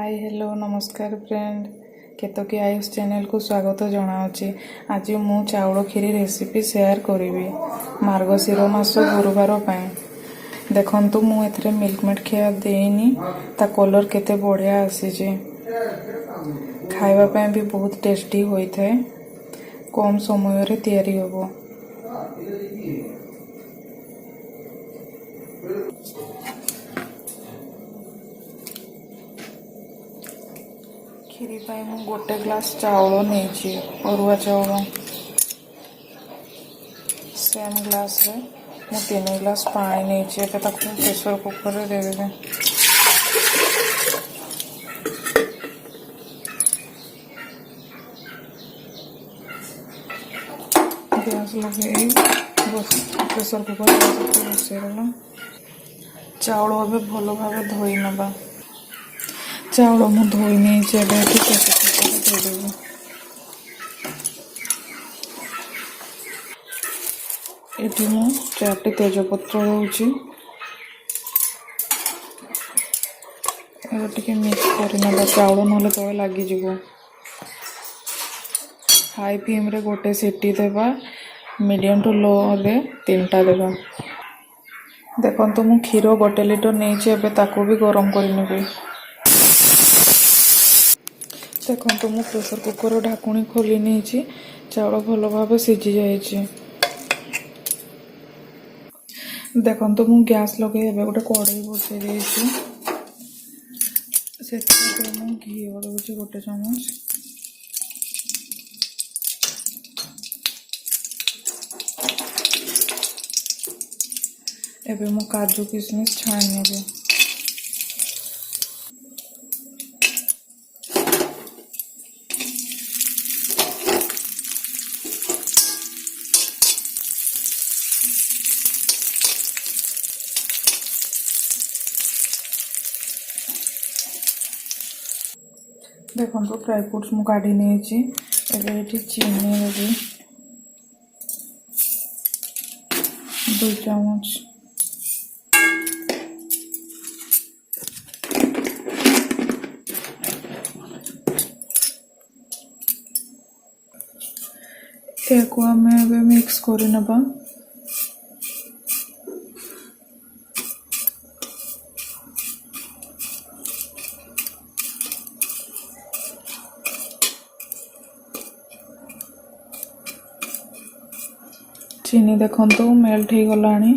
Hi hello नमस्कार friend केतकी Ayush channel को स्वागत जनावि। आज मु चाउल खीरी रेसिपी शेयर करी मार्गशीर मास गुरुवार देखु मु एथरे मिल्क मेड खिया देनी ता कलर केते बढ़िया आसी खाइबा भी बहुत टेस्टी होता है। कम समय रे तैयारी होबो। खीरी पाई मु गोटे ग्लास चाउल नहीं अरुआ चाउल सेम ग्लास रे मु 3 ग्लास पानी नहीं प्रेशर कुकर रे देबे। गैस लगे बस प्रेशर कुकर बसैदेला। चाउल ए भल भाव धोई नबा। चाउल मु धोई नहीं प्रेशर कुकर देदेबी। ये मु 4टी तेजपत्र दूची टे मिक्स करना चाउल ना तले लगिज। हाई फ्लेम रे गोटे सीटी देवा मीडियम टू लो रे 3टा देवा। देखो मु क्षीर 1 लीटर नहीं ताको भी गरम करनेबी। देखो मु प्रेशर कुकर ढाकुणी खोली नहीं चाउल भल भाव सीझी जाइए। देखो मु गैस लगे गोटे कड़ाई बसई देती मु घी दूसरी 1 चामच। एबे मु काजू किशमिश छाणी नेबे। देखो ड्राई फ्रुट्स मु काढ़ी नहीं चीनी देवी 2 चामच। एक मिक्स कर नबा। चीनी देखो मेल्ट हो गलानी।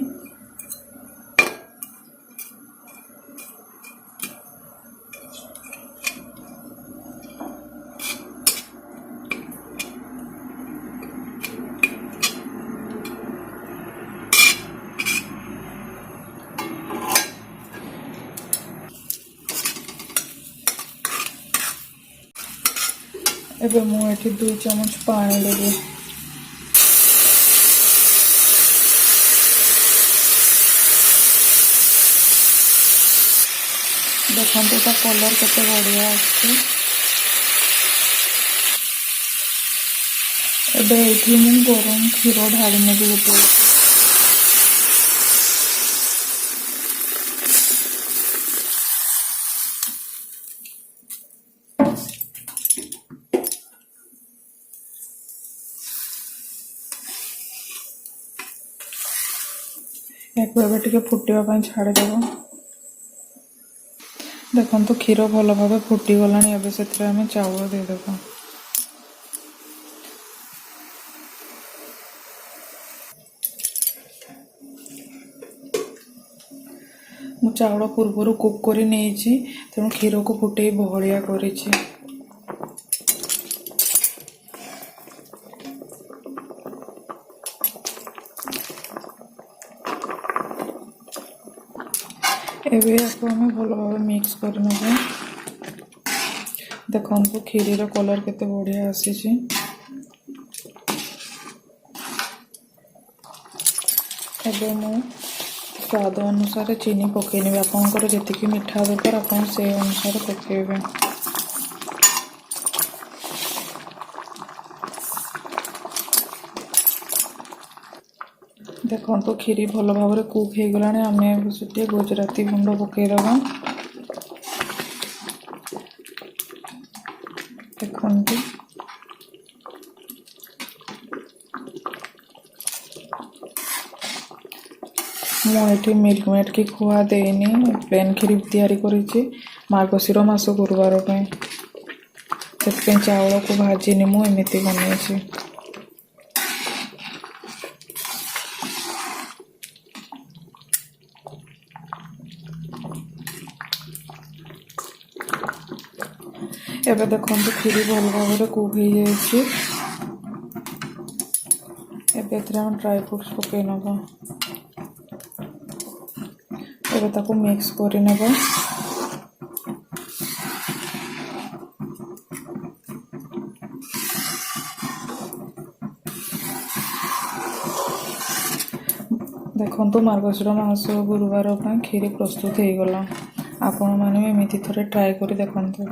एबे मुझे 2 चामच पानी देवी। देखो कलर केते बढ़िया आछे। एबे एठी मु गरम क्षीर ढाली नेबी गोटे। एक फुटा छाड़देव। देखो क्षीर भल भाव फुटी गलानी। एबे सेथरे आमे चाउल देदेबा। मु चाउल पूर्वर कुक करी नहीं तेणु क्षीर को फुटे बहलिया करिछि। एबे आपको हमें भल भाव मिक्स करने। देखो खीरी रो कलर केते बढ़िया आसी। एबे मु स्वाद अनुसार चीनी पकईने। आपंकर जी मिठा दरकार आप से अनुसार पकेबे। देखो तो खीरी भल भाव कुक हो गलानी। आम गुजराती गुंड पकईदबा। ମୁଁ ଏଠି ମିଲ୍କ ମେଡ୍ କି ଖୁଆ ଦେଇନି, ପ୍ଲେନ୍ କ୍ଷୀରି ତିଆରି କରିଛି ମାର୍ଗଶିର ମାସ ଗୁରୁବାର ପାଇଁ। ସେଥିପାଇଁ ଚାଉଳକୁ ଭାଜିନି, ମୁଁ ଏମିତି ବନେଇଛି। ଏବେ ଦେଖନ୍ତୁ କ୍ଷୀରି ଭଲ ଭାବରେ କୁକ୍ ହେଇଯାଇଛି। ଏବେ ଏଥିରେ ଆମେ ଡ୍ରାଇ ଫ୍ରୁଟ୍ସ ପକାଇ ନେବା। ଏବେ ତାକୁ ମିକ୍ସ କରିନେବା। ଦେଖନ୍ତୁ ମାର୍ଗଶିର ମାସ ଗୁରୁବାର ପାଇଁ କ୍ଷୀରି ପ୍ରସ୍ତୁତ ହେଇଗଲା। ଆପଣମାନେ ଏମିତି ଥରେ ଟ୍ରାଏ କରି ଦେଖନ୍ତୁ।